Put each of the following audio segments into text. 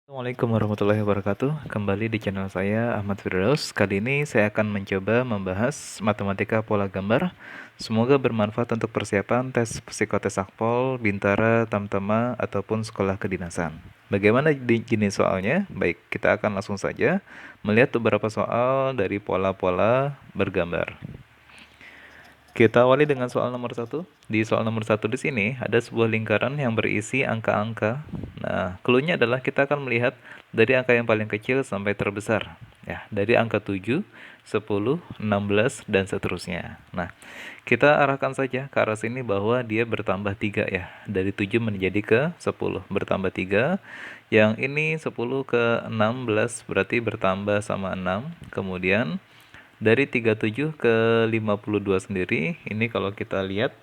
Assalamualaikum warahmatullahi wabarakatuh. Kembali di channel saya Ahmad Firdaus. Kali ini saya akan mencoba membahas matematika pola gambar. Semoga bermanfaat untuk persiapan tes psikotes akpol, bintara, tamtama, ataupun sekolah kedinasan. Bagaimana jenis soalnya? Baik, kita akan langsung saja melihat beberapa soal dari pola-pola bergambar. Kita awali dengan soal nomor satu. Di soal nomor satu di sini ada sebuah lingkaran yang berisi angka-angka. Nah, clue-nya adalah kita akan melihat dari angka yang paling kecil sampai terbesar. Ya, dari angka 7, 10, 16, dan seterusnya. Nah, kita arahkan saja ke arah sini bahwa dia bertambah 3 ya. Dari 7 menjadi ke 10, bertambah 3. Yang ini 10 ke 16 berarti bertambah sama 6. Kemudian dari 37 ke 52 sendiri, ini kalau kita lihat,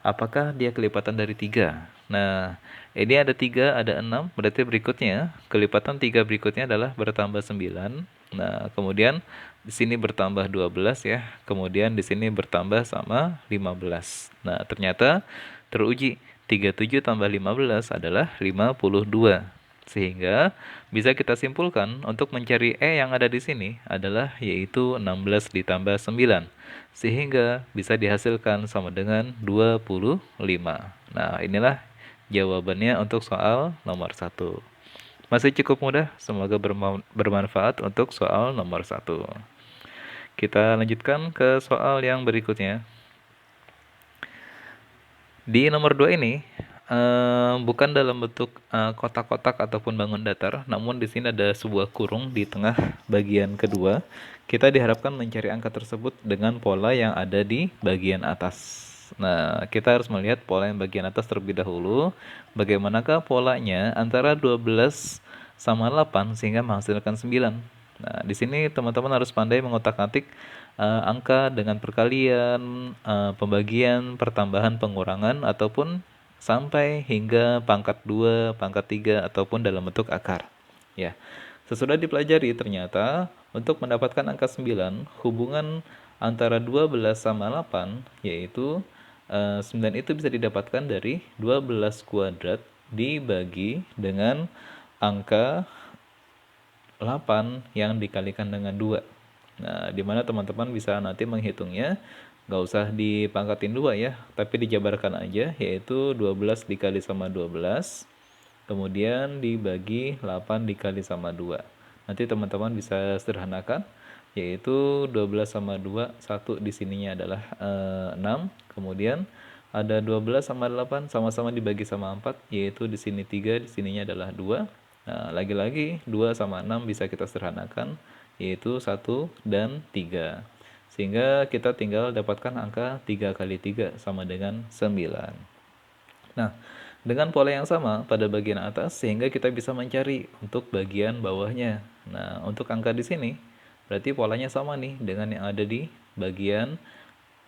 apakah dia kelipatan dari 3? Nah, ini ada 3, ada 6, berarti berikutnya, kelipatan 3 berikutnya adalah bertambah 9. Nah, kemudian di sini bertambah 12 ya, kemudian di sini bertambah sama 15. Nah, ternyata teruji, 37 tambah 15 adalah 52. Sehingga bisa kita simpulkan untuk mencari E yang ada di sini adalah yaitu 16 ditambah 9. Sehingga bisa dihasilkan sama dengan 25. Nah, inilah jawabannya untuk soal nomor satu. Masih cukup mudah, semoga bermanfaat untuk soal nomor satu. Kita lanjutkan ke soal yang berikutnya. Di nomor 2 ini bukan dalam bentuk kotak-kotak ataupun bangun datar, namun di sini ada sebuah kurung di tengah bagian kedua. Kita diharapkan mencari angka tersebut dengan pola yang ada di bagian atas. Nah, kita harus melihat pola yang bagian atas terlebih dahulu. Bagaimanakah polanya antara 12 sama 8 sehingga menghasilkan 9. Nah, di sini teman-teman harus pandai mengotak-atik angka dengan perkalian, pembagian, pertambahan, pengurangan, ataupun sampai hingga pangkat 2, pangkat 3, ataupun dalam bentuk akar. Ya, sesudah dipelajari ternyata untuk mendapatkan angka 9, hubungan antara 12 sama 8, yaitu 9 itu bisa didapatkan dari 12 kuadrat dibagi dengan angka 8 yang dikalikan dengan 2. Nah, di mana teman-teman bisa nanti menghitungnya, nggak usah dipangkatin 2 ya, tapi dijabarkan aja, yaitu 12 dikali sama 12, kemudian dibagi 8 dikali sama 2. Nanti teman-teman bisa sederhanakan, yaitu 12 sama 2, 1 di sininya adalah 6, kemudian ada 12 sama 8 sama-sama dibagi sama 4, yaitu di sini 3, di sininya adalah 2. Nah, lagi-lagi 2 sama 6 bisa kita sederhanakan, yaitu 1 dan 3. Sehingga kita tinggal dapatkan angka 3 kali 3 sama dengan 9. Nah, dengan pola yang sama pada bagian atas, sehingga kita bisa mencari untuk bagian bawahnya. Nah, untuk angka di sini, berarti polanya sama nih dengan yang ada di bagian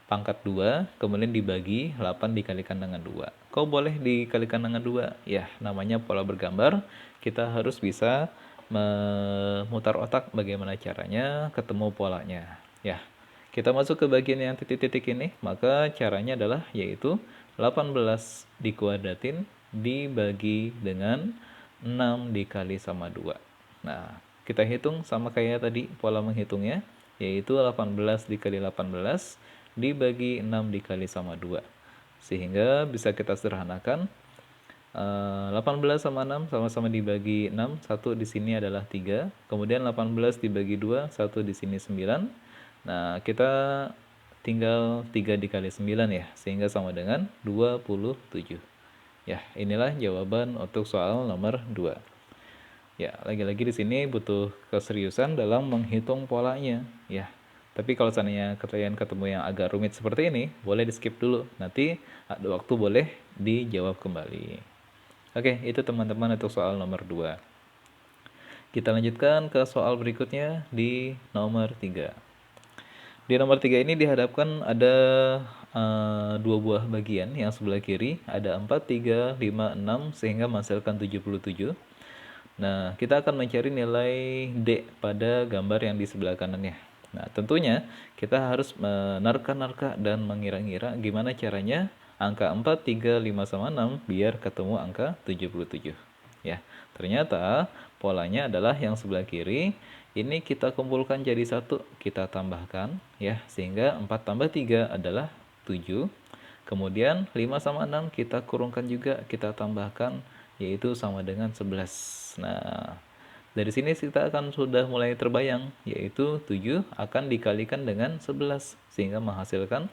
pangkat 2, kemudian dibagi 8 dikalikan dengan 2. Kok boleh dikalikan dengan 2? Ya, namanya pola bergambar. Kita harus bisa memutar otak bagaimana caranya ketemu polanya. Ya, kita masuk ke bagian yang titik-titik ini, maka caranya adalah yaitu 18 dikuadratin dibagi dengan 6 dikali sama 2. Nah, kita hitung sama kayak tadi pola menghitungnya, yaitu 18 dikali 18 dibagi 6 dikali sama 2. Sehingga bisa kita sederhanakan, 18 sama 6 sama-sama dibagi 6, 1 di sini adalah 3, kemudian 18 dibagi 2, 1 di sini 9. Nah, kita tinggal 3 dikali 9 ya, sehingga sama dengan 27. Ya, inilah jawaban untuk soal nomor 2. Ya, lagi-lagi di sini butuh keseriusan dalam menghitung polanya, ya. Tapi kalau seandainya kalian ketemu yang agak rumit seperti ini, boleh di-skip dulu. Nanti ada waktu boleh dijawab kembali. Oke, itu teman-teman untuk soal nomor 2. Kita lanjutkan ke soal berikutnya di nomor 3. Di nomor 3 ini dihadapkan ada dua buah bagian. Yang sebelah kiri ada 4, 3, 5, 6 sehingga menghasilkan 77. Nah, kita akan mencari nilai D pada gambar yang di sebelah kanannya. Nah, tentunya kita harus menerka-nerka dan mengira-ngira gimana caranya angka 4, 3, 5, sama 6 biar ketemu angka 77. Ya, Ternyata polanya adalah yang sebelah kiri, ini kita kumpulkan jadi satu, kita tambahkan ya, sehingga 4 tambah 3 adalah 7. Kemudian 5 sama 6 kita kurungkan juga, kita tambahkan, yaitu sama dengan 11. Nah, dari sini kita akan sudah mulai terbayang, yaitu 7 akan dikalikan dengan 11, sehingga menghasilkan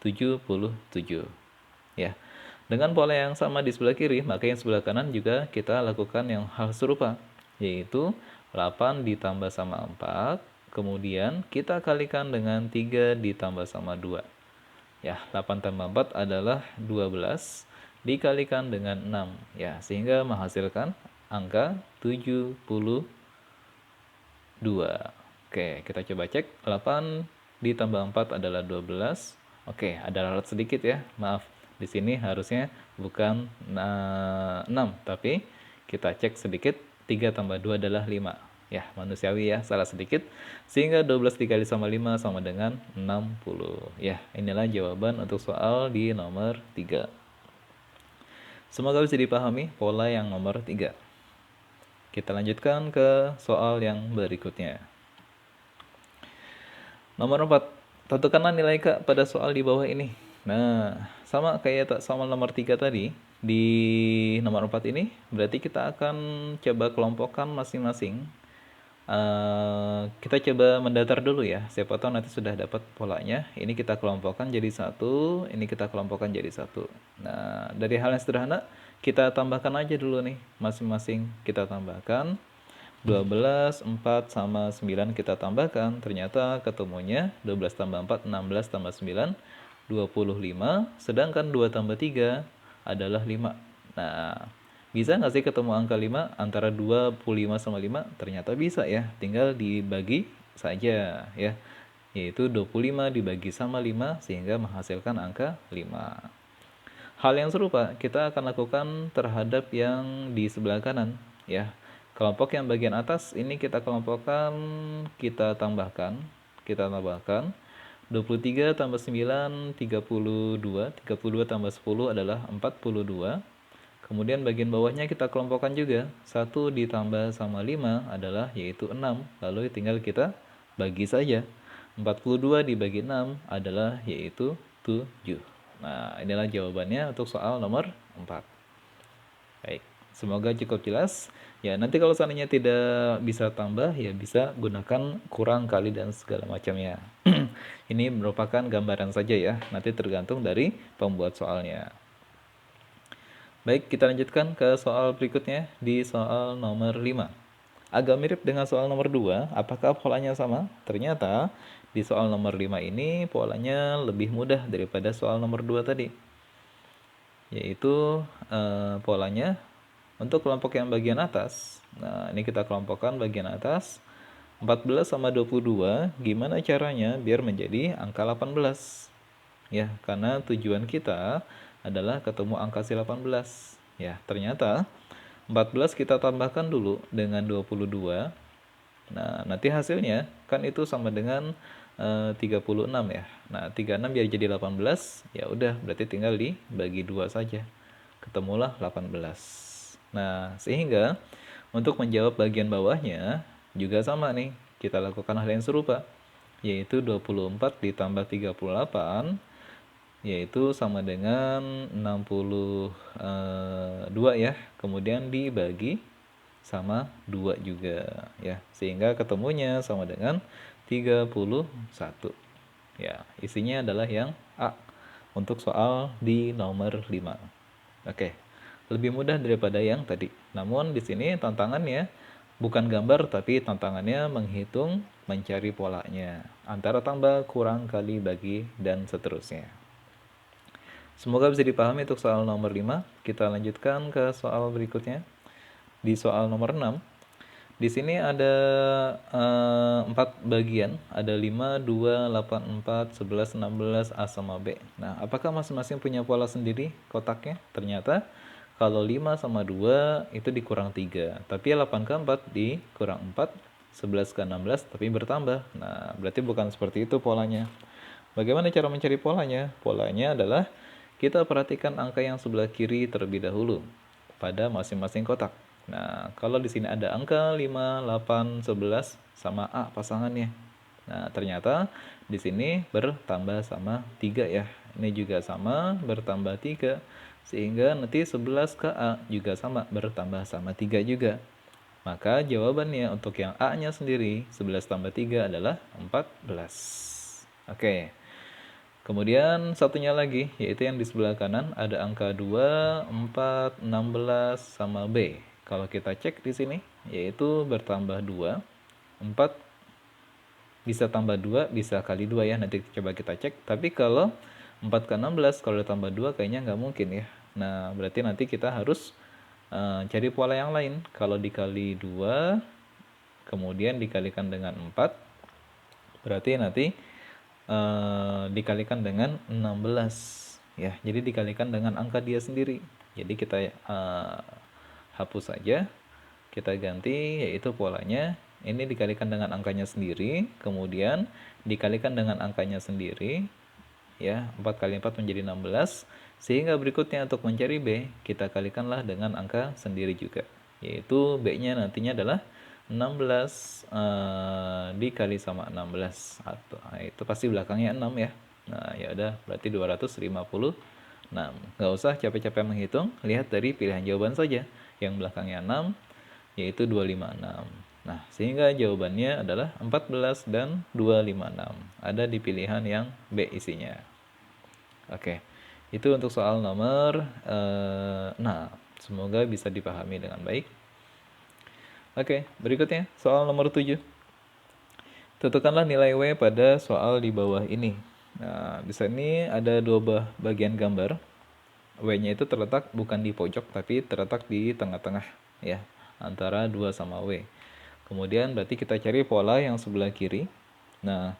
77. Ya, dengan pola yang sama di sebelah kiri, maka yang sebelah kanan juga kita lakukan yang hal serupa, yaitu 8 ditambah sama 4, kemudian kita kalikan dengan 3 ditambah sama 2. Ya, 8 tambah 4 adalah 12 dikalikan dengan 6. Ya, sehingga menghasilkan angka 72. Oke, kita coba cek. 8 ditambah 4 adalah 12. Oke, ada ralat sedikit ya. Maaf. Di sini harusnya bukan 6, tapi kita cek sedikit. 3 tambah 2 adalah 5. Ya, manusiawi ya, salah sedikit. Sehingga 12 dikali sama 5 sama dengan 60. Ya, inilah jawaban untuk soal di nomor 3. Semoga bisa dipahami pola yang nomor 3. Kita lanjutkan ke soal yang berikutnya. Nomor 4. Tentukanlah nilai K pada soal di bawah ini. Nah, sama kayak soal nomor 3 tadi. Di nomor 4 ini, berarti kita akan coba kelompokkan masing-masing. Kita coba mendatar dulu ya. Siapa tahu nanti sudah dapat polanya. Ini kita kelompokkan jadi satu, ini kita kelompokkan jadi satu. Nah, dari hal yang sederhana, kita tambahkan aja dulu nih. Masing-masing kita tambahkan. 12, 4, sama 9 kita tambahkan. Ternyata ketemunya 12 tambah 4, 16 tambah 9, 25. Sedangkan 2 tambah 3 adalah 5. Nah, bisa nggak sih ketemu angka 5 antara 25 sama 5? Ternyata bisa ya. Tinggal dibagi saja ya. Yaitu 25 dibagi sama 5 sehingga menghasilkan angka 5. Hal yang serupa kita akan lakukan terhadap yang di sebelah kanan ya. Kelompok yang bagian atas ini kita kelompokkan, kita tambahkan 23 tambah 9, 32. 32 tambah 10 adalah 42. Kemudian bagian bawahnya kita kelompokkan juga. 1 ditambah sama 5 adalah yaitu 6. Lalu tinggal kita bagi saja. 42 dibagi 6 adalah yaitu 7. Nah, inilah jawabannya untuk soal nomor 4. Baik, semoga cukup jelas. Ya, nanti kalau seandainya tidak bisa tambah, ya bisa gunakan kurang, kali, dan segala macamnya. Ini merupakan gambaran saja ya, nanti tergantung dari pembuat soalnya. Baik, kita lanjutkan ke soal berikutnya di soal nomor 5. Agak mirip dengan soal nomor 2, apakah polanya sama? Ternyata di soal nomor 5 ini polanya lebih mudah daripada soal nomor 2 tadi. Yaitu polanya untuk kelompok yang bagian atas. Nah, ini kita kelompokkan bagian atas. 14 sama 22, gimana caranya biar menjadi angka 18? Ya, karena tujuan kita adalah ketemu angka si 18. Ya, ternyata 14 kita tambahkan dulu dengan 22. Nah, nanti hasilnya kan itu sama dengan 36 ya. Nah, 36 biar jadi 18, ya udah berarti tinggal dibagi 2 saja. Ketemulah 18. Nah, sehingga untuk menjawab bagian bawahnya juga sama nih. Kita lakukan hal yang serupa, yaitu 24 ditambah 38, yaitu sama dengan 62 ya. Kemudian dibagi sama 2 juga ya. Sehingga ketemunya sama dengan 31. Ya, isinya adalah yang A untuk soal di nomor 5. Oke. Lebih mudah daripada yang tadi. Namun di sini tantangannya bukan gambar, tapi tantangannya menghitung, mencari polanya. Antara tambah, kurang, kali, bagi, dan seterusnya. Semoga bisa dipahami untuk soal nomor 5. Kita lanjutkan ke soal berikutnya. Di soal nomor 6. Di sini ada 4 bagian. Ada 5, 2, 8, 4, 11, 16, A sama B. Nah, apakah masing-masing punya pola sendiri kotaknya? Ternyata kalau 5 sama 2 itu dikurang 3. Tapi 8 ke 4 dikurang 4. 11 ke 16 tapi bertambah. Nah, berarti bukan seperti itu polanya. Bagaimana cara mencari polanya? Polanya adalah kita perhatikan angka yang sebelah kiri terlebih dahulu pada masing-masing kotak. Nah, kalau di sini ada angka 5, 8, 11 sama A pasangannya. Nah, ternyata di sini bertambah sama 3 ya. Ini juga sama bertambah 3. Sehingga nanti 11 ke A juga sama bertambah sama 3 juga. Maka jawabannya untuk yang A-nya sendiri 11 tambah 3 adalah 14. Oke. Kemudian satunya lagi, yaitu yang di sebelah kanan ada angka 2, 4, 16 sama B. Kalau kita cek di sini, yaitu bertambah 2, 4 bisa tambah 2, bisa kali 2 ya. Nanti coba kita cek. Tapi kalau 4 ke 16, kalau ditambah 2 kayaknya nggak mungkin ya. Nah, berarti nanti kita harus cari pola yang lain. Kalau dikali 2, kemudian dikalikan dengan 4, berarti nanti dikalikan dengan 16 ya. Jadi dikalikan dengan angka dia sendiri. Jadi kita hapus saja. Kita ganti yaitu polanya ini dikalikan dengan angkanya sendiri, kemudian dikalikan dengan angkanya sendiri ya. 4 kali 4 menjadi 16. Sehingga berikutnya untuk mencari B, kita kalikanlah dengan angka sendiri juga. Yaitu B-nya nantinya adalah 16 dikali sama 16 atau itu pasti belakangnya 6 ya. Nah, ya udah berarti 256. Nggak usah capek-capek menghitung, lihat dari pilihan jawaban saja. Yang belakangnya 6 yaitu 256. Nah, sehingga jawabannya adalah 14 dan 256. Ada di pilihan yang B isinya. Oke. Itu untuk soal nomor 6. Semoga bisa dipahami dengan baik. Oke, berikutnya soal nomor 7. Tentukanlah nilai W pada soal di bawah ini. Nah, di sini ada dua bagian gambar. W-nya itu terletak bukan di pojok, tapi terletak di tengah-tengah, ya, antara 2 sama W. Kemudian berarti kita cari pola yang sebelah kiri. Nah,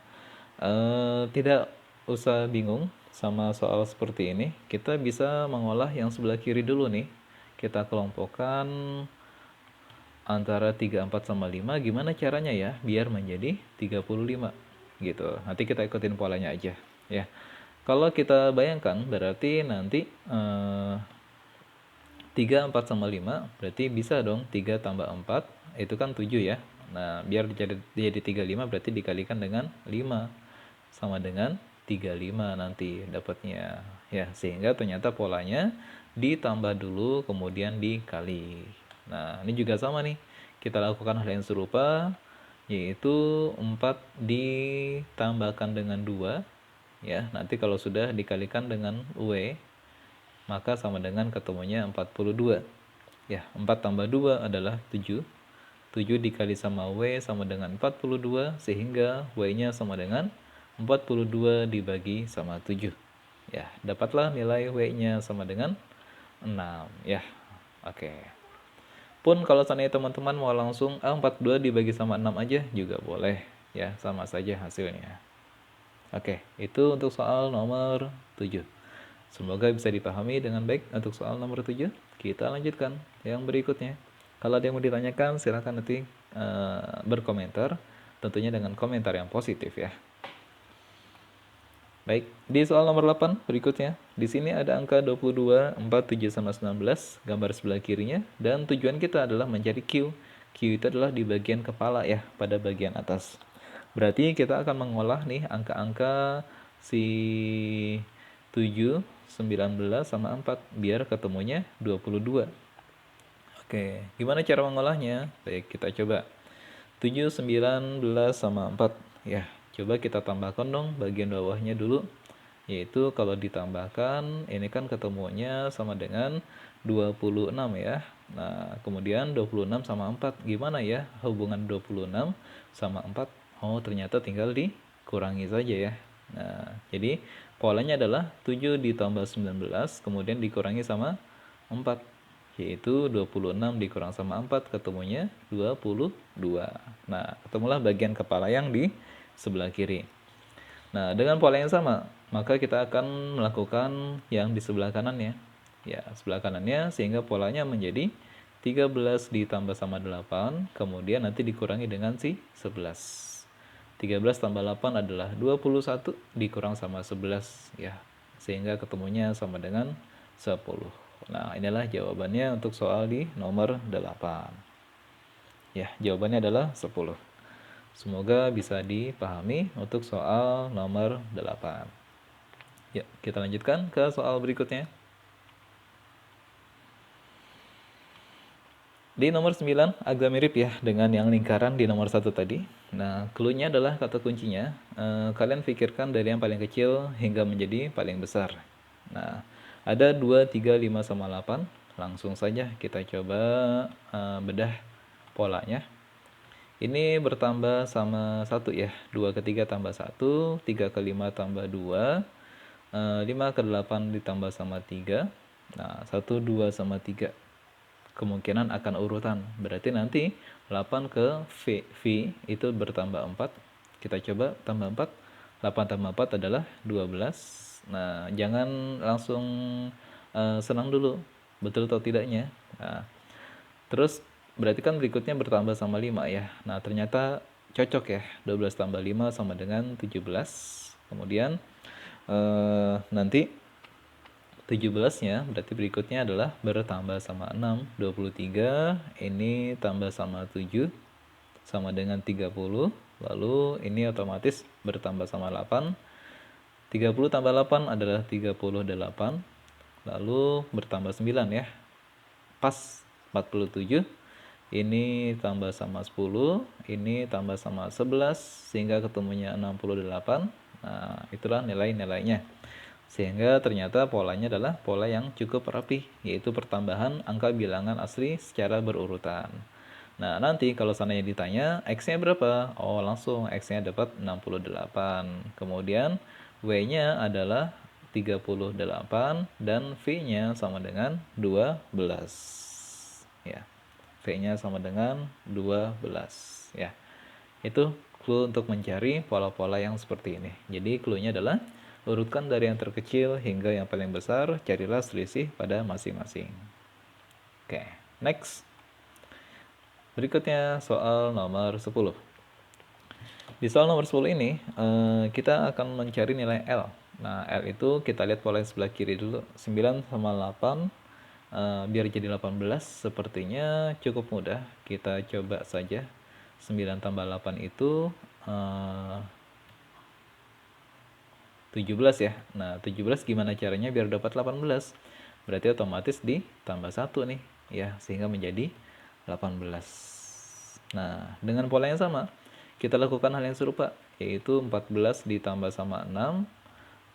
tidak usah bingung sama soal seperti ini. Kita bisa mengolah yang sebelah kiri dulu nih. Kita kelompokkan antara 34 sama 5, gimana caranya ya biar menjadi 35 gitu. Nanti kita ikutin polanya aja ya. Kalau kita bayangkan berarti nanti 3, 4 sama 5 berarti bisa dong 3 tambah 4 itu kan 7 ya. Nah, biar jadi 35 berarti dikalikan dengan 5 sama dengan 35 nanti dapatnya ya. Sehingga ternyata polanya ditambah dulu kemudian dikali. Nah, ini juga sama nih. Kita lakukan hal yang serupa, yaitu 4 ditambahkan dengan 2. Ya, nanti kalau sudah dikalikan dengan W, maka sama dengan ketemunya 42. Ya, 4 tambah 2 adalah 7. 7 dikali sama W sama dengan 42, sehingga W-nya sama dengan 42 dibagi sama 7. Ya, dapatlah nilai W-nya sama dengan 6 ya. Oke. Pun kalau seandainya teman-teman mau langsung 42 dibagi sama 6 aja juga boleh ya, sama saja hasilnya. Oke, itu untuk soal nomor 7. Semoga bisa dipahami dengan baik untuk soal nomor 7. Kita lanjutkan yang berikutnya. Kalau ada yang mau ditanyakan silahkan nanti berkomentar, tentunya dengan komentar yang positif ya. Baik, di soal nomor 8 berikutnya. Di sini ada angka 22, 4, 7 sama 19, gambar sebelah kirinya. Dan tujuan kita adalah mencari Q. Q itu adalah di bagian kepala ya, pada bagian atas. Berarti kita akan mengolah nih angka-angka si 7, 19 sama 4 biar ketemunya 22. Oke, gimana cara mengolahnya? Baik, kita coba. 7, 19 sama 4 ya. Coba kita tambahkan dong bagian bawahnya dulu. Yaitu kalau ditambahkan ini kan ketemunya sama dengan 26 ya. Nah, kemudian 26 sama 4. Gimana ya hubungan 26 sama 4? Oh, ternyata tinggal dikurangi saja ya. Nah, jadi polanya adalah 7 ditambah 19 kemudian dikurangi sama 4. Yaitu 26 dikurang sama 4 ketemunya 22. Nah, ketemulah bagian kepala yang di sebelah kiri. Nah, dengan pola yang sama, maka kita akan melakukan yang di sebelah kanannya. Ya, sebelah kanannya sehingga polanya menjadi 13 ditambah sama 8, kemudian nanti dikurangi dengan si 11. 13 tambah 8 adalah 21 dikurang sama 11 ya. Sehingga ketemunya sama dengan 10. Nah, inilah jawabannya untuk soal di nomor 8. Ya, jawabannya adalah 10. Semoga bisa dipahami untuk soal nomor 8. Ya, kita lanjutkan ke soal berikutnya. Di nomor 9 agak mirip ya dengan yang lingkaran di nomor 1 tadi. Nah, clue-nya adalah kata kuncinya. Kalian pikirkan dari yang paling kecil hingga menjadi paling besar. Nah, ada 2, 3, 5, sama 8. Langsung saja kita coba bedah polanya. Ini bertambah sama 1 ya. 2 ke 3 tambah 1, 3 ke 5 tambah 2, 5 ke 8 ditambah sama 3. Nah, 1, 2, sama 3 kemungkinan akan urutan. Berarti nanti 8 ke V itu bertambah 4. Kita coba tambah 4. 8 tambah 4 adalah 12. Nah, jangan langsung senang dulu. Betul atau tidaknya. Nah, terus berarti kan berikutnya bertambah sama 5 ya. Nah, ternyata cocok ya. 12 tambah 5 sama dengan 17. Kemudian nanti 17-nya berarti berikutnya adalah bertambah sama 6. 23 ini tambah sama 7 sama dengan 30. Lalu ini otomatis bertambah sama 8. 30 tambah 8 adalah 38. Lalu bertambah 9 ya. Pas 47. Ini tambah sama 10, ini tambah sama 11, sehingga ketemunya 68. Nah, itulah nilai-nilainya. Sehingga ternyata polanya adalah pola yang cukup rapi, yaitu pertambahan angka bilangan asli secara berurutan. Nah, nanti kalau seandainya ditanya, X-nya berapa? Oh, langsung X-nya dapat 68. Kemudian W-nya adalah 38 dan V-nya sama dengan 12. Ya. V-nya sama dengan 12 ya. Itu clue untuk mencari pola-pola yang seperti ini. Jadi clue-nya adalah urutkan dari yang terkecil hingga yang paling besar, carilah selisih pada masing-masing. Oke, next. Berikutnya soal nomor 10. Di soal nomor 10 ini kita akan mencari nilai L. Nah, L itu kita lihat pola yang sebelah kiri dulu. 9 sama 8 biar jadi 18 sepertinya cukup mudah. Kita coba saja. 9 tambah 8 itu 17 ya. Nah, 17 gimana caranya biar dapat 18? Berarti otomatis ditambah 1 nih. Ya, sehingga menjadi 18. Nah, dengan pola yang sama, kita lakukan hal yang serupa. Yaitu 14 ditambah sama 6.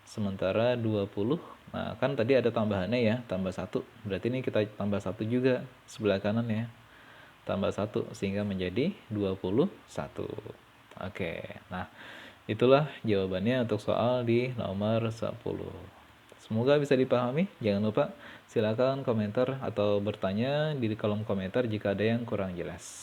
Sementara 20. Nah, kan tadi ada tambahannya ya, tambah 1. Berarti ini kita tambah 1 juga sebelah kanan ya. Tambah 1 sehingga menjadi 21. Oke. Nah, itulah jawabannya untuk soal di nomor 10. Semoga bisa dipahami. Jangan lupa silakan komentar atau bertanya di kolom komentar jika ada yang kurang jelas.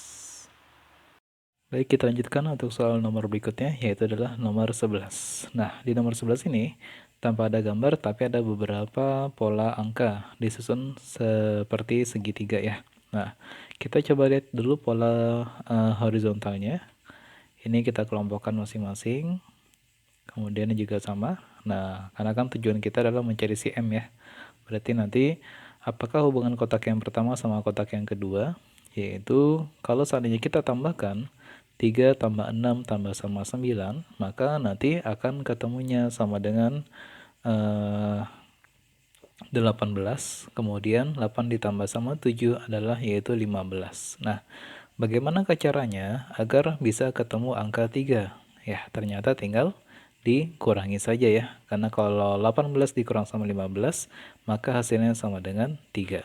Baik, kita lanjutkan untuk soal nomor berikutnya, yaitu adalah nomor 11. Nah, di nomor 11 ini, tanpa ada gambar, tapi ada beberapa pola angka disusun seperti segitiga ya. Nah, kita coba lihat dulu pola horizontalnya. Ini kita kelompokkan masing-masing. Kemudian juga sama. Nah, karena kan tujuan kita adalah mencari si M ya. Berarti nanti, apakah hubungan kotak yang pertama sama kotak yang kedua? Yaitu, kalau seandainya kita tambahkan, 3 tambah 6 tambah sama 9, maka nanti akan ketemunya sama dengan 18, kemudian 8 ditambah sama 7 adalah yaitu 15. Nah, bagaimana caranya agar bisa ketemu angka 3? Ya, ternyata tinggal dikurangi saja ya. Karena kalau 18 dikurang sama 15, maka hasilnya sama dengan 3.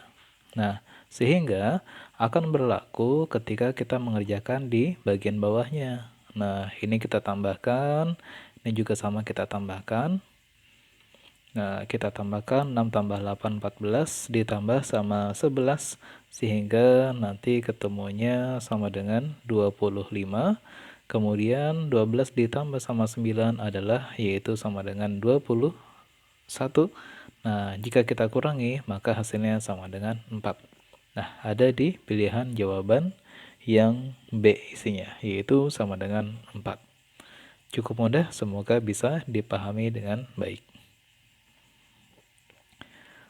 Nah, sehingga akan berlaku ketika kita mengerjakan di bagian bawahnya. Nah, ini kita tambahkan, ini juga sama kita tambahkan. Nah, kita tambahkan 6 tambah 8, 14, ditambah sama 11, sehingga nanti ketemunya sama dengan 25. Kemudian 12 ditambah sama 9 adalah yaitu sama dengan 21. Nah, jika kita kurangi, maka hasilnya sama dengan 4. Nah, ada di pilihan jawaban yang B isinya, yaitu sama dengan 4. Cukup mudah, semoga bisa dipahami dengan baik.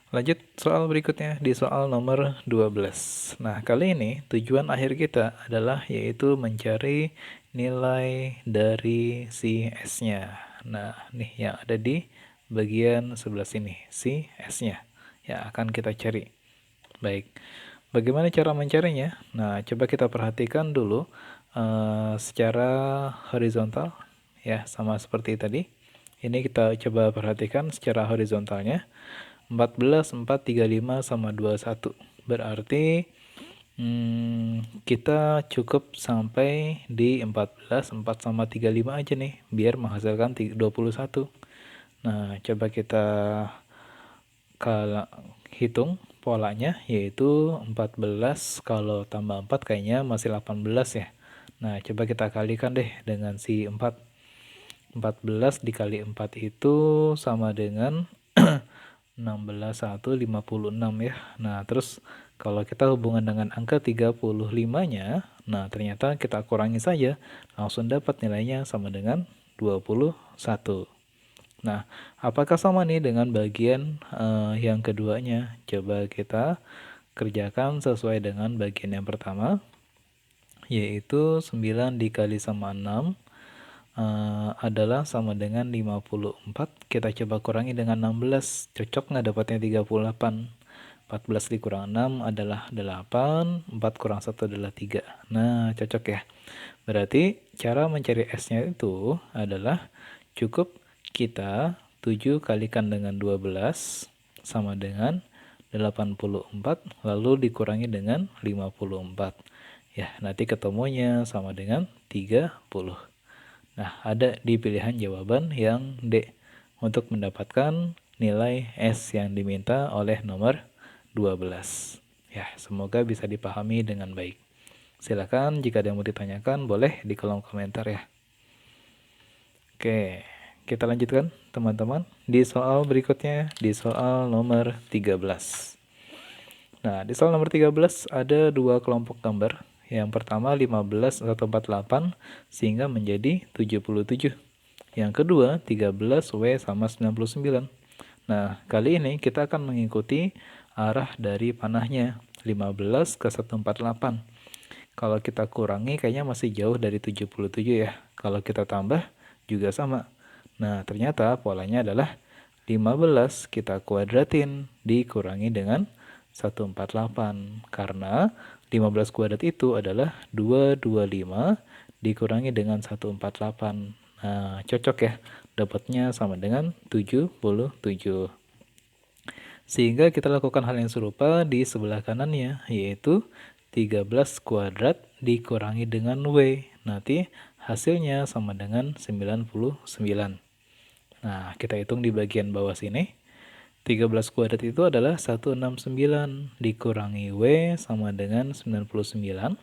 Lanjut soal berikutnya di soal nomor 12. Nah, kali ini tujuan akhir kita adalah yaitu mencari nilai dari si S-nya. Nah, nih yang ada di bagian sebelah sini, si S-nya. Ya, akan kita cari. Baik, bagaimana cara mencarinya? Nah, coba kita perhatikan dulu secara horizontal, ya, sama seperti tadi. Ini kita coba perhatikan secara horizontalnya. 14, 4, 35 sama 21. Berarti kita cukup sampai di 14, 4 sama 35 aja nih, biar menghasilkan 21. Nah, coba kita kalau hitung polanya, yaitu 14 kalau tambah 4 kayaknya masih 18 ya. Nah, coba kita kalikan deh dengan si 4. 14 dikali 4 itu sama dengan 16,156 ya. Nah, terus kalau kita hubungan dengan angka 35-nya, nah ternyata kita kurangi saja, langsung dapat nilainya sama dengan 21. Nah, apakah sama nih dengan bagian yang keduanya? Coba kita kerjakan sesuai dengan bagian yang pertama, yaitu 9 dikali sama 6 adalah sama dengan 54. Kita coba kurangi dengan 16. Cocok nggak dapatnya 38? 14 dikurang 6 adalah 8. 4 kurang 1 adalah 3. Nah, cocok ya. Berarti cara mencari S-nya itu adalah cukup kita 7 kalikan dengan 12 sama dengan 84, lalu dikurangi dengan 54. Ya, nanti ketemunya sama dengan 30. Nah, ada di pilihan jawaban yang D untuk mendapatkan nilai S yang diminta oleh nomor 12. Ya, semoga bisa dipahami dengan baik. Silakan jika ada yang mau ditanyakan boleh di kolom komentar ya. Oke, kita lanjutkan teman-teman di soal berikutnya, di soal nomor 13. Nah, di soal nomor 13 ada dua kelompok gambar. Yang pertama 15,148 sehingga menjadi 77. Yang kedua 13W sama 99. Nah, kali ini kita akan mengikuti arah dari panahnya 15 ke 148. Kalau kita kurangi kayaknya masih jauh dari 77 ya. Kalau kita tambah juga sama. Nah, ternyata polanya adalah 15 kita kuadratin dikurangi dengan 148. Karena 15 kuadrat itu adalah 225 dikurangi dengan 148. Nah, cocok ya. Dapatnya sama dengan 77. Sehingga kita lakukan hal yang serupa di sebelah kanannya, yaitu 13 kuadrat dikurangi dengan W. Nanti hasilnya sama dengan 99. Nah, kita hitung di bagian bawah sini. 13 kuadrat itu adalah 169 dikurangi W sama dengan 99.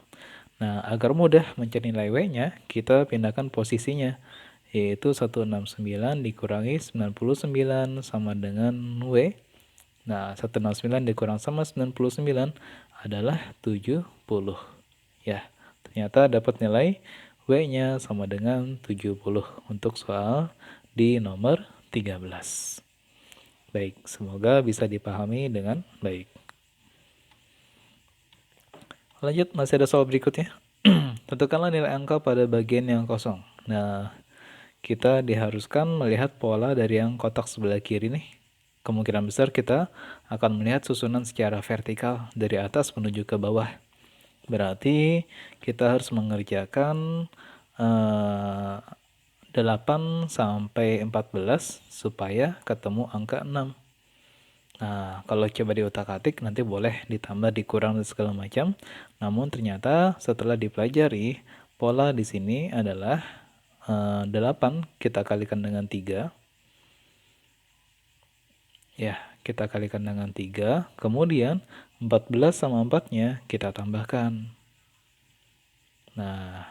Nah, agar mudah mencari nilai W-nya, kita pindahkan posisinya, yaitu 169 dikurangi 99 sama dengan W. Nah, 169 dikurang sama 99 adalah 70. Ya, ternyata dapat nilai W-nya sama dengan 70 untuk soal di nomor 13. Baik, semoga bisa dipahami dengan baik. Lanjut, masih ada soal berikutnya. Tentukanlah nilai angka pada bagian yang kosong. Nah, kita diharuskan melihat pola dari yang kotak sebelah kiri nih. Kemungkinan besar kita akan melihat susunan secara vertikal dari atas menuju ke bawah. Berarti kita harus mengerjakan 8 sampai 14 supaya ketemu angka 6. Nah, kalau coba diutak-atik nanti boleh ditambah, dikurang dan segala macam. Namun ternyata setelah dipelajari, pola di sini adalah 8 kita kalikan dengan 3. Ya, kita kalikan dengan 3. Kemudian 14 sama 4-nya kita tambahkan. Nah,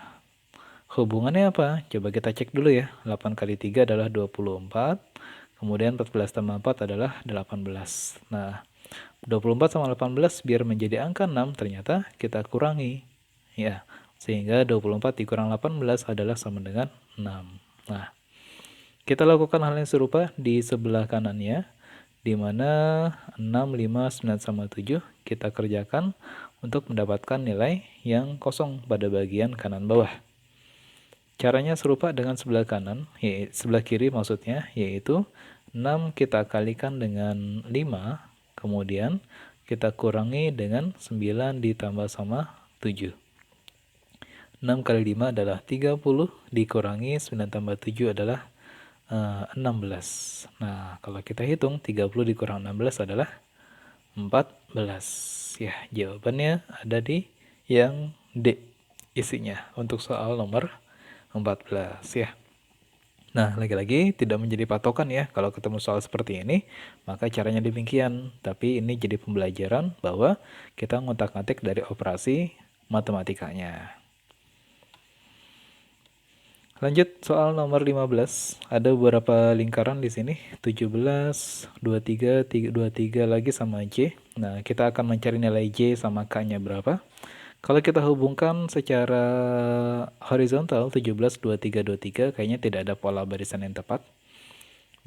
hubungannya apa? Coba kita cek dulu ya. 8 kali 3 adalah 24. Kemudian 14 tambah 4 adalah 18. Nah, 24 sama 18 biar menjadi angka 6 ternyata kita kurangi. Ya, sehingga 24 dikurang 18 adalah sama dengan 6. Nah, kita lakukan hal yang serupa di sebelah kanannya. di mana 6, 5, 9, sama 7 kita kerjakan untuk mendapatkan nilai yang kosong pada bagian kanan bawah. Caranya serupa dengan sebelah kanan, sebelah kiri maksudnya, yaitu 6 kita kalikan dengan 5, kemudian kita kurangi dengan 9 ditambah sama 7. 6 kali 5 adalah 30, dikurangi 9 tambah 7 adalah 16. Nah, kalau kita hitung 30 dikurang 16 adalah 14. Ya, jawabannya ada di yang D isinya untuk soal nomor 14 ya. Nah, lagi-lagi tidak menjadi patokan ya kalau ketemu soal seperti ini, maka caranya demikian. Tapi ini jadi pembelajaran bahwa kita ngotak-ngatik dari operasi matematikanya. Lanjut soal nomor 15. Ada beberapa lingkaran di sini, 17, 23, 23 lagi sama J. Nah, kita akan mencari nilai J sama K-nya berapa. Kalau kita hubungkan secara horizontal 17, 23, 23 kayaknya tidak ada pola barisan yang tepat.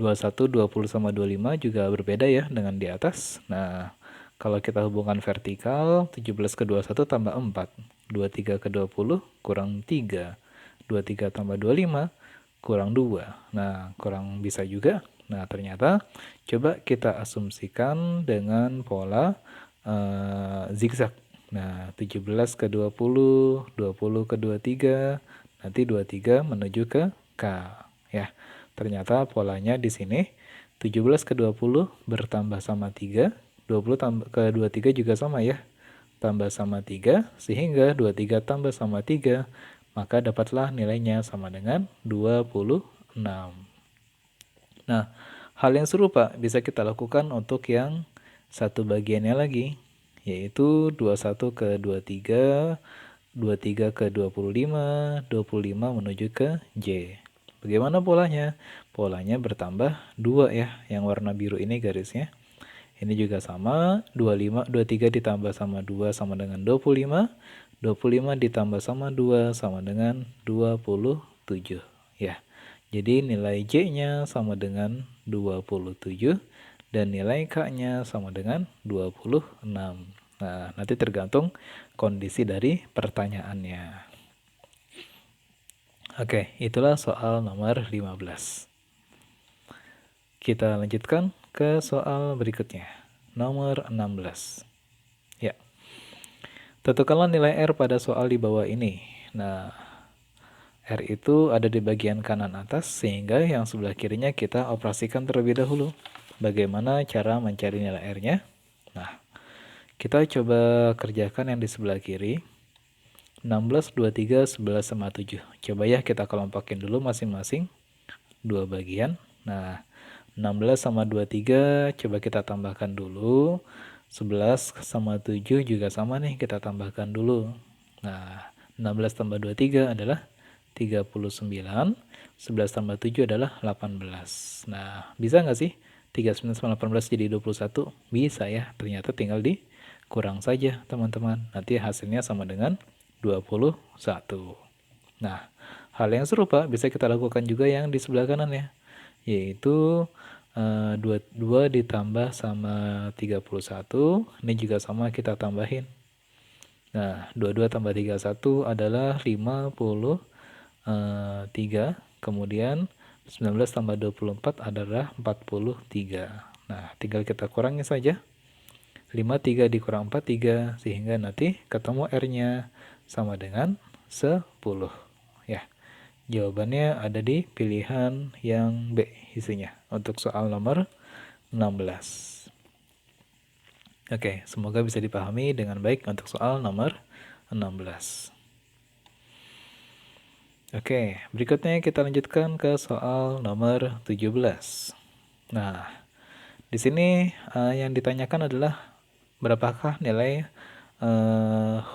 21, 20 sama 25 juga berbeda ya dengan di atas. Nah, kalau kita hubungkan vertikal 17 ke 21 tambah 4, 23 ke 20 kurang 3, 23 tambah 25 kurang 2. Nah, kurang bisa juga. Nah, ternyata coba kita asumsikan dengan pola zigzag. Nah, 17 ke 20, 20 ke 23, nanti 23 menuju ke K. Ya, ternyata polanya di sini 17 ke 20 bertambah sama 3, 20 ke 23 juga sama ya, tambah sama 3, sehingga 23 tambah sama 3, maka dapatlah nilainya sama dengan 26. Nah, hal yang serupa bisa kita lakukan untuk yang satu bagiannya lagi, yaitu 21 ke 23, 23 ke 25, 25 menuju ke J. Bagaimana polanya? Polanya bertambah 2 ya, yang warna biru ini garisnya. Ini juga sama, 25, 23 ditambah sama 2 sama dengan 25, 25 ditambah sama 2 sama dengan 27. Ya, jadi nilai J-nya sama dengan 27 dan nilai K-nya sama dengan 26. Nah, nanti tergantung kondisi dari pertanyaannya. Oke, itulah soal nomor 15. Kita lanjutkan ke soal berikutnya, nomor 16. Ya, tentukanlah nilai R pada soal di bawah ini. Nah, R itu ada di bagian kanan atas, sehingga yang sebelah kirinya kita operasikan terlebih dahulu. Bagaimana cara mencari nilai R-nya? Nah, kita coba kerjakan yang di sebelah kiri. 16, 23, 11, sama 7. Coba ya kita kelompokin dulu masing-masing dua bagian. Nah, 16 sama 23 coba kita tambahkan dulu. 11 sama 7 juga sama nih, kita tambahkan dulu. Nah, 16 tambah 23 adalah 39. 11 tambah 7 adalah 18. Nah, bisa nggak sih 39 sama 18 jadi 21? Bisa ya, ternyata tinggal dikurang saja teman-teman. Nanti hasilnya sama dengan 21. Nah, hal yang serupa bisa kita lakukan juga yang di sebelah kanan ya, yaitu 22 ditambah sama 31, ini juga sama kita tambahin. Nah, 22 tambah 31 adalah 53, kemudian 19 tambah 24 adalah 43. Nah, tinggal kita kurangi saja. 53 dikurang 43, sehingga nanti ketemu R-nya sama dengan 10. Ya, jawabannya ada di pilihan yang B isinya untuk soal nomor 16. Oke, semoga bisa dipahami dengan baik untuk soal nomor 16. Oke, berikutnya kita lanjutkan ke soal nomor 17. Nah, di sini yang ditanyakan adalah berapakah nilai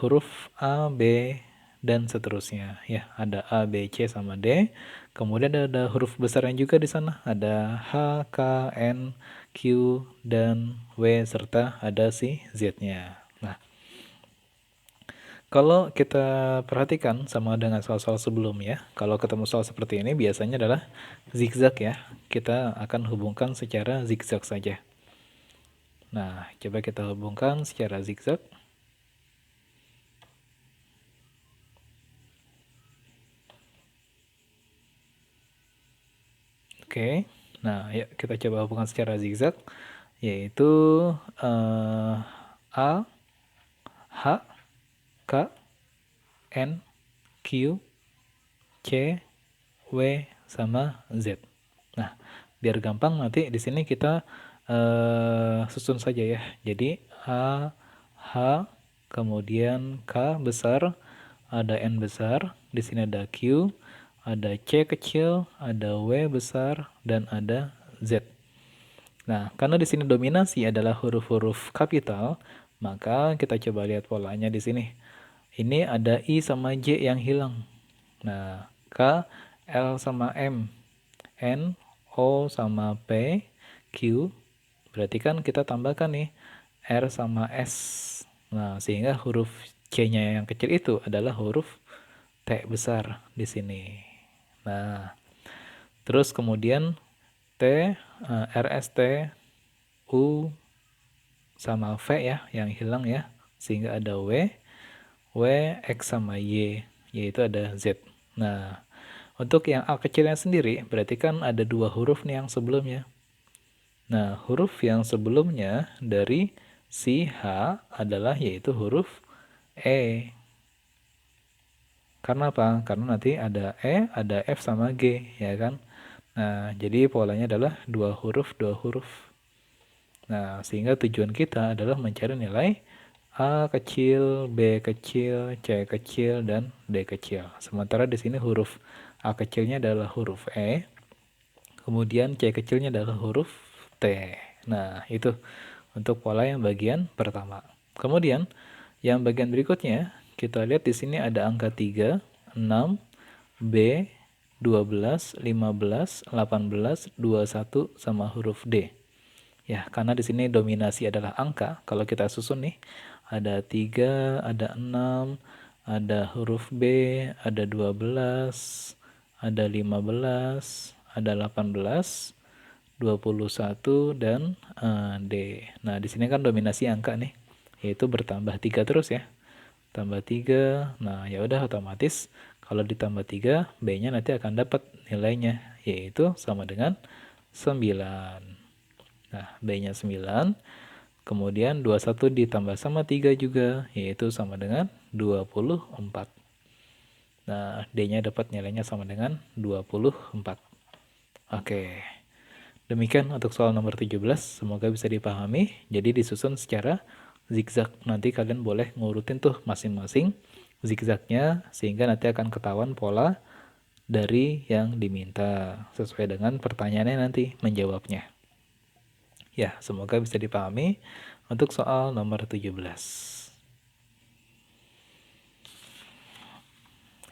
huruf A, B, dan seterusnya. Ya, ada A, B, C, sama D. Kemudian ada huruf besar yang juga di sana. Ada H, K, N, Q, dan W, serta ada si Z-nya. Nah, kalau kita perhatikan sama dengan soal-soal sebelumnya, kalau ketemu soal seperti ini biasanya adalah zigzag ya. Kita akan hubungkan secara zigzag saja. Nah, coba kita hubungkan secara zigzag. Oke, nah yuk kita coba hubungkan secara zigzag, yaitu A, H, K, N, Q, C, W, sama Z. Nah, biar gampang nanti di sini kita susun saja ya. Jadi A, H, kemudian K besar, ada N besar, di sini ada Q, ada C kecil, ada W besar, dan ada Z. Nah, karena di sini dominasi adalah huruf-huruf kapital, maka kita coba lihat polanya di sini. Ini ada I sama J yang hilang. Nah, K, L sama M, N, O sama P, Q. Berarti kan kita tambahkan nih R sama S. Nah, sehingga huruf C-nya yang kecil itu adalah huruf T besar di sini. Nah, terus kemudian T, RST, U sama V ya yang hilang ya. Sehingga ada W, X sama Y, yaitu ada Z. Nah, untuk yang A kecilnya sendiri, berarti kan ada dua huruf nih yang sebelumnya. Nah, huruf yang sebelumnya dari si H adalah yaitu huruf E. Karena apa? Karena nanti ada E, ada F sama G, ya kan? Nah, jadi polanya adalah dua huruf, dua huruf. Nah, sehingga tujuan kita adalah mencari nilai A kecil, B kecil, C kecil, dan D kecil. Sementara di sini huruf A kecilnya adalah huruf E, kemudian C kecilnya adalah huruf T. Nah, itu untuk pola yang bagian pertama. Kemudian, yang bagian berikutnya, kita lihat di sini ada angka 3, 6, B, 12, 15, 18, 21, sama huruf D. Ya, karena di sini dominasi adalah angka. Kalau kita susun nih, ada 3, ada 6, ada huruf B, ada 12, ada 15, ada 18, 21, dan D. Nah, di sini kan dominasi angka nih, yaitu bertambah 3 terus ya. Tambah 3, nah ya udah otomatis kalau ditambah 3, B-nya nanti akan dapat nilainya, yaitu sama dengan 9. Nah, B-nya 9. Kemudian 21 ditambah sama 3 juga, yaitu sama dengan 24. Nah, D-nya dapat nilainya sama dengan 24. Oke. Demikian untuk soal nomor 17. Semoga bisa dipahami. Jadi disusun secara zigzag. Nanti kalian boleh ngurutin tuh masing-masing zigzagnya, sehingga nanti akan ketahuan pola dari yang diminta sesuai dengan pertanyaannya nanti menjawabnya. Ya, semoga bisa dipahami untuk soal nomor 17.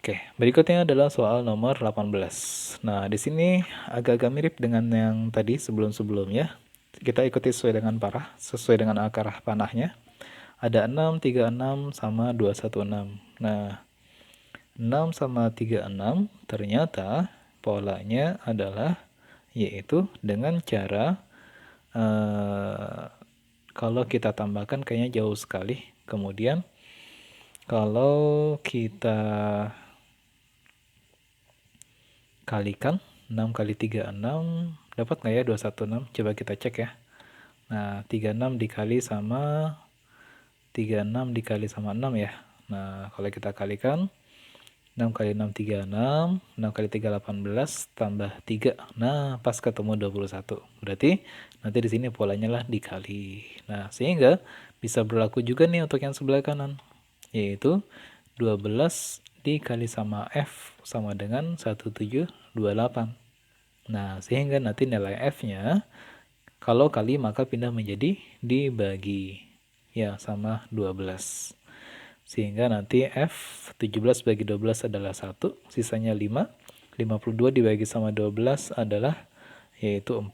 Oke, berikutnya adalah soal nomor 18. Nah, di sini agak-agak mirip dengan yang tadi sebelum-sebelumnya. Kita ikuti sesuai dengan sesuai dengan akar panahnya. Ada 6, 36, sama 216. Nah, 6 sama 36 ternyata polanya adalah yaitu dengan cara kalau kita tambahkan kayaknya jauh sekali. Kemudian kalau kita kalikan 6 kali 36 dapat nggak ya 216? Coba kita cek ya. Nah, 36 dikali sama 36 dikali sama 6 ya. Nah, kalau kita kalikan 6 kali 6 36, 6 kali 3 18 tambah 3. Nah, pas ketemu 21. Berarti nanti di sini polanya lah dikali. Nah, sehingga bisa berlaku juga nih untuk yang sebelah kanan, yaitu 12 dikali sama F sama dengan 1728. Nah, sehingga nanti nilai F-nya kalau kali maka pindah menjadi dibagi. Ya, sama 12. Sehingga nanti F 17 bagi 12 adalah 1, sisanya 5. 52 dibagi sama 12 adalah yaitu 4.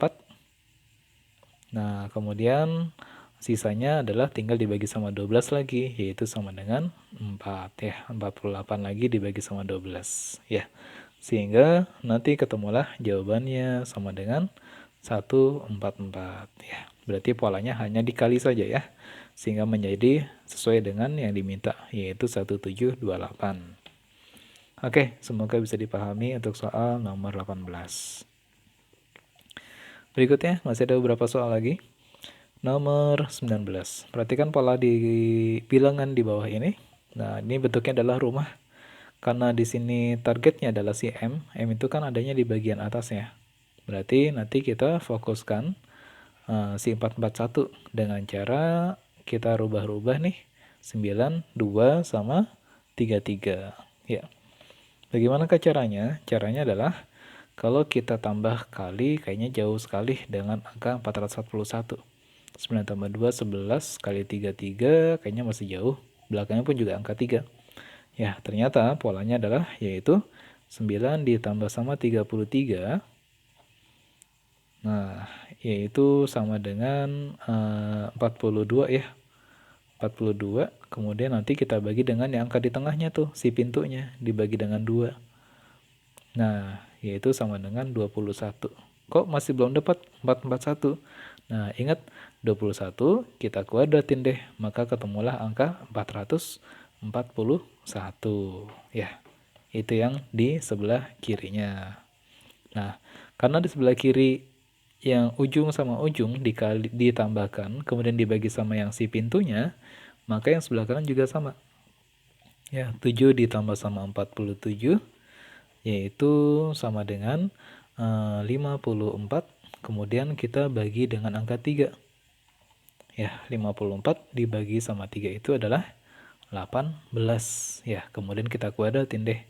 Nah, kemudian sisanya adalah tinggal dibagi sama 12 lagi, yaitu sama dengan 4 ya. 48 lagi dibagi sama 12 ya. Sehingga nanti ketemulah jawabannya sama dengan 144 ya. Berarti polanya hanya dikali saja ya, sehingga menjadi sesuai dengan yang diminta, yaitu 1728. Oke, semoga bisa dipahami untuk soal nomor 18. Berikutnya, masih ada beberapa soal lagi. Nomor 19. Perhatikan pola di bilangan di bawah ini. Nah, ini bentuknya adalah rumah. Karena di sini targetnya adalah si M. M itu kan adanya di bagian atasnya. Berarti nanti kita fokuskan si 441 dengan cara kita rubah-rubah nih. 9, 2, sama 33. Ya. Bagaimanakah caranya? Caranya adalah kalau kita tambah kali kayaknya jauh sekali dengan angka 441. 9 tambah 2, 11 kali 33 kayaknya masih jauh. Belakangnya pun juga angka 3. Ya, ternyata polanya adalah yaitu 9 ditambah sama 33. Nah, yaitu sama dengan 42 ya. 42, kemudian nanti kita bagi dengan yang angka di tengahnya tuh, si pintunya, dibagi dengan 2. Nah, yaitu sama dengan 21. Kok masih belum dapat 441? Nah, ingat 21 kita kuadratin deh, maka ketemulah angka 441. Ya, itu yang di sebelah kirinya. Nah, karena di sebelah kiri yang ujung sama ujung ditambahkan, kemudian dibagi sama yang si pintunya, maka yang sebelah kanan juga sama. Ya, 7 ditambah sama 47, yaitu sama dengan 54, kemudian kita bagi dengan angka 3. Ya, 54 dibagi sama 3 itu adalah 18. Ya, kemudian kita kuadratin deh.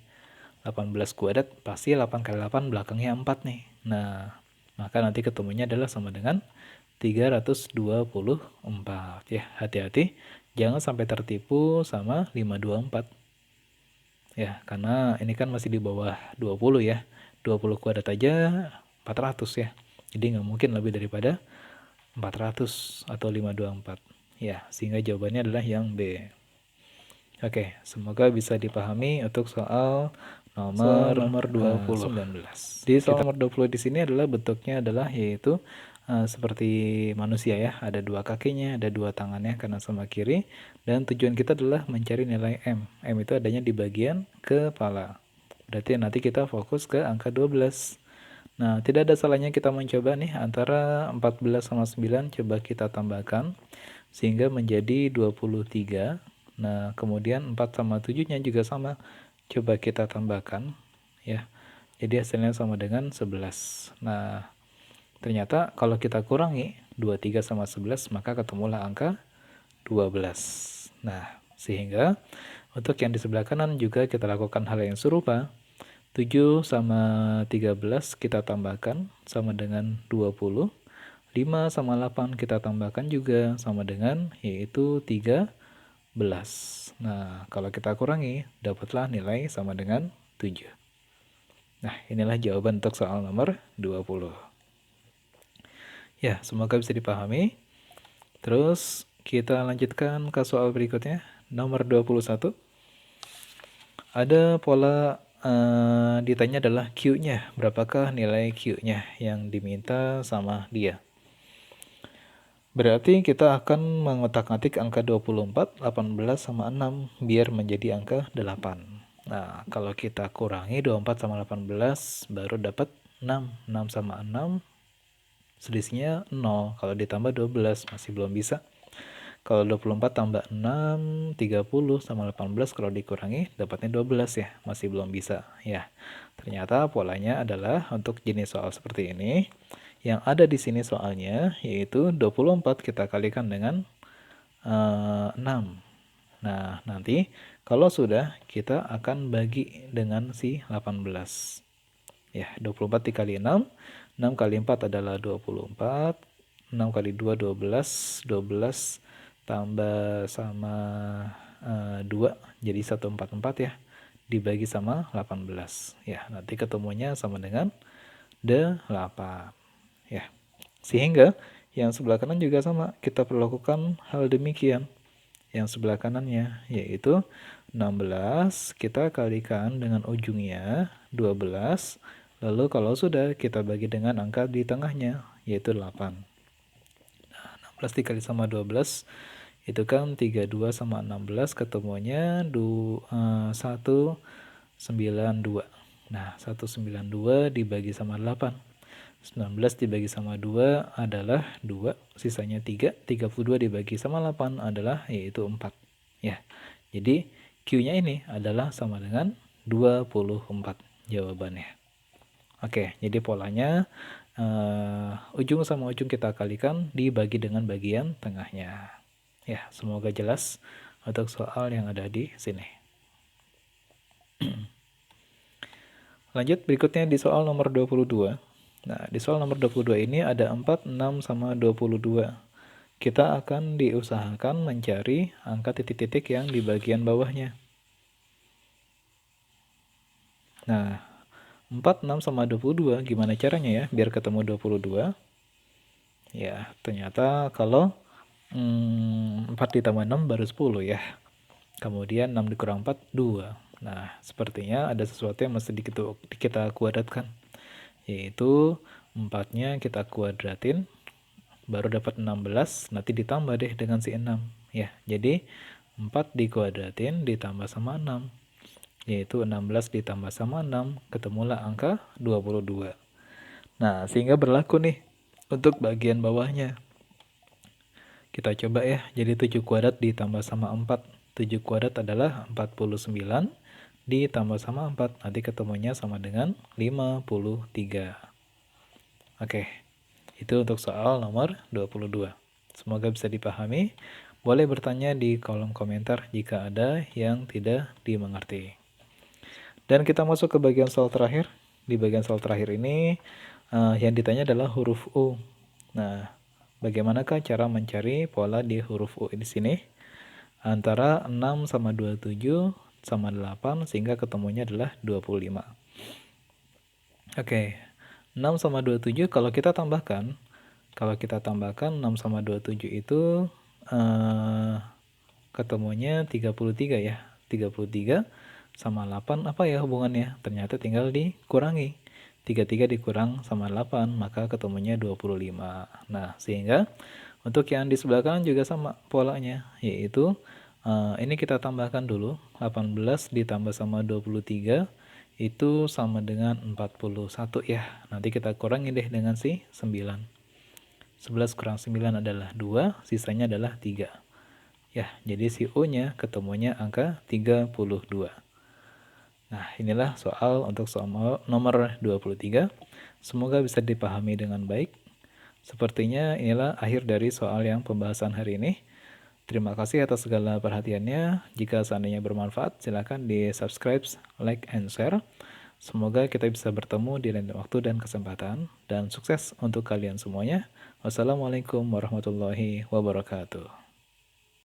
18 kuadrat pasti 8 kali 8 belakangnya 4 nih. Nah, maka nanti ketemunya adalah sama dengan 324. Ya, hati-hati jangan sampai tertipu sama 524. Ya, karena ini kan masih di bawah 20 ya. 20 kuadrat aja 400 ya. Jadi nggak mungkin lebih daripada 400 atau 524. Ya, sehingga jawabannya adalah yang B. Oke, semoga bisa dipahami untuk soal nomor 20. 19. Di soal nomor 20 di sini adalah bentuknya adalah yaitu seperti manusia ya, ada dua kakinya, ada dua tangannya kanan sama kiri, dan tujuan kita adalah mencari nilai M. M itu adanya di bagian kepala. Berarti nanti kita fokus ke angka 12. Nah, tidak ada salahnya kita mencoba nih antara 14 sama 9 coba kita tambahkan sehingga menjadi 23. Nah, kemudian 4 sama 7-nya juga sama. Coba kita tambahkan ya. Jadi hasilnya sama dengan 11. Nah, ternyata kalau kita kurangi 23 sama 11 maka ketemulah angka 12. Nah, sehingga untuk yang di sebelah kanan juga kita lakukan hal yang serupa. 7 sama 13 kita tambahkan sama dengan 20. 5 sama 8 kita tambahkan juga sama dengan yaitu 13. Nah, kalau kita kurangi dapatlah nilai sama dengan 7. Nah, inilah jawaban untuk soal nomor 20. Ya, semoga bisa dipahami. Terus kita lanjutkan ke soal berikutnya, nomor 21. Ada pola ditanya adalah Q-nya, berapakah nilai Q-nya yang diminta sama dia. Berarti kita akan mengotak-atik angka 24, 18 sama 6 biar menjadi angka 8. Nah, kalau kita kurangi 24 sama 18 baru dapat 6. 6 sama 6 selisihnya 0. Kalau ditambah 12 masih belum bisa. Kalau 24 tambah 6, 30 sama 18 kalau dikurangi dapatnya 12 ya, masih belum bisa. Ya, ternyata polanya adalah untuk jenis soal seperti ini. Yang ada di sini soalnya yaitu 24 kita kalikan dengan 6. Nah, nanti kalau sudah kita akan bagi dengan si 18. Ya, 24 dikali 6. 6 kali 4 adalah 24. 6 kali 2 12. 12 tambah sama 2 jadi 144 ya. Dibagi sama 18. Ya, nanti ketemunya sama dengan 8. Ya. Sehingga yang sebelah kanan juga sama, kita perlakukan hal demikian. Yang sebelah kanannya yaitu 16 kita kalikan dengan ujungnya 12. Lalu kalau sudah kita bagi dengan angka di tengahnya yaitu 8. Nah, 14 dikali sama 12 itu kan 32 sama 16, ketemunya 192. Nah, 192 dibagi sama 8. 19 dibagi sama 2 adalah 2, sisanya 3. 32 dibagi sama 8 adalah yaitu 4. Ya. Jadi Q-nya ini adalah sama dengan 24 jawabannya. Oke, jadi polanya ujung sama ujung kita kalikan dibagi dengan bagian tengahnya. Ya, semoga jelas untuk soal yang ada di sini. Lanjut berikutnya di soal nomor 22. Nah, di soal nomor 22 ini ada 4, 6, sama 22. Kita akan diusahakan mencari angka titik-titik yang di bagian bawahnya. Nah, 4, 6, sama 22 gimana caranya ya biar ketemu 22? Ya, ternyata kalau 4 ditambah 6 baru 10 ya. Kemudian 6 dikurang 4, 2. Nah, sepertinya ada sesuatu yang mesti kita kuadratkan. Yaitu 4-nya kita kuadratin, baru dapat 16, nanti ditambah deh dengan si 6. Ya, jadi 4 dikuadratin ditambah sama 6. Yaitu 16 ditambah sama 6, ketemulah angka 22. Nah, sehingga berlaku nih untuk bagian bawahnya. Kita coba ya, jadi 7 kuadrat ditambah sama 4. 7 kuadrat adalah 49, ditambah sama 4. Nanti ketemunya sama dengan 53. Oke, itu untuk soal nomor 22. Semoga bisa dipahami. Boleh bertanya di kolom komentar jika ada yang tidak dimengerti. Dan kita masuk ke bagian soal terakhir. Di bagian soal terakhir ini yang ditanya adalah huruf U. Nah, bagaimanakah cara mencari pola di huruf U di sini? Antara 6 sama 27 sama 8 sehingga ketemunya adalah 25. Oke, 6 sama 27 kalau kita tambahkan 6 sama 27 itu ketemunya 33 ya. 33 sama 8 apa ya hubungannya? Ternyata tinggal dikurangi. 33 dikurang sama 8 maka ketemunya 25. Nah, sehingga untuk yang di sebelah kanan juga sama polanya, yaitu ini kita tambahkan dulu. 18 ditambah sama 23 itu sama dengan 41 ya. Nanti kita kurangi deh dengan si 9. 11 kurang 9 adalah 2, sisanya adalah 3. Ya, jadi si U-nya ketemunya angka 32. Nah, inilah soal untuk soal nomor 23. Semoga bisa dipahami dengan baik. Sepertinya inilah akhir dari soal yang pembahasan hari ini. Terima kasih atas segala perhatiannya. Jika seandainya bermanfaat, silakan di subscribe, like, and share. Semoga kita bisa bertemu di lain waktu dan kesempatan. Dan sukses untuk kalian semuanya. Wassalamualaikum warahmatullahi wabarakatuh.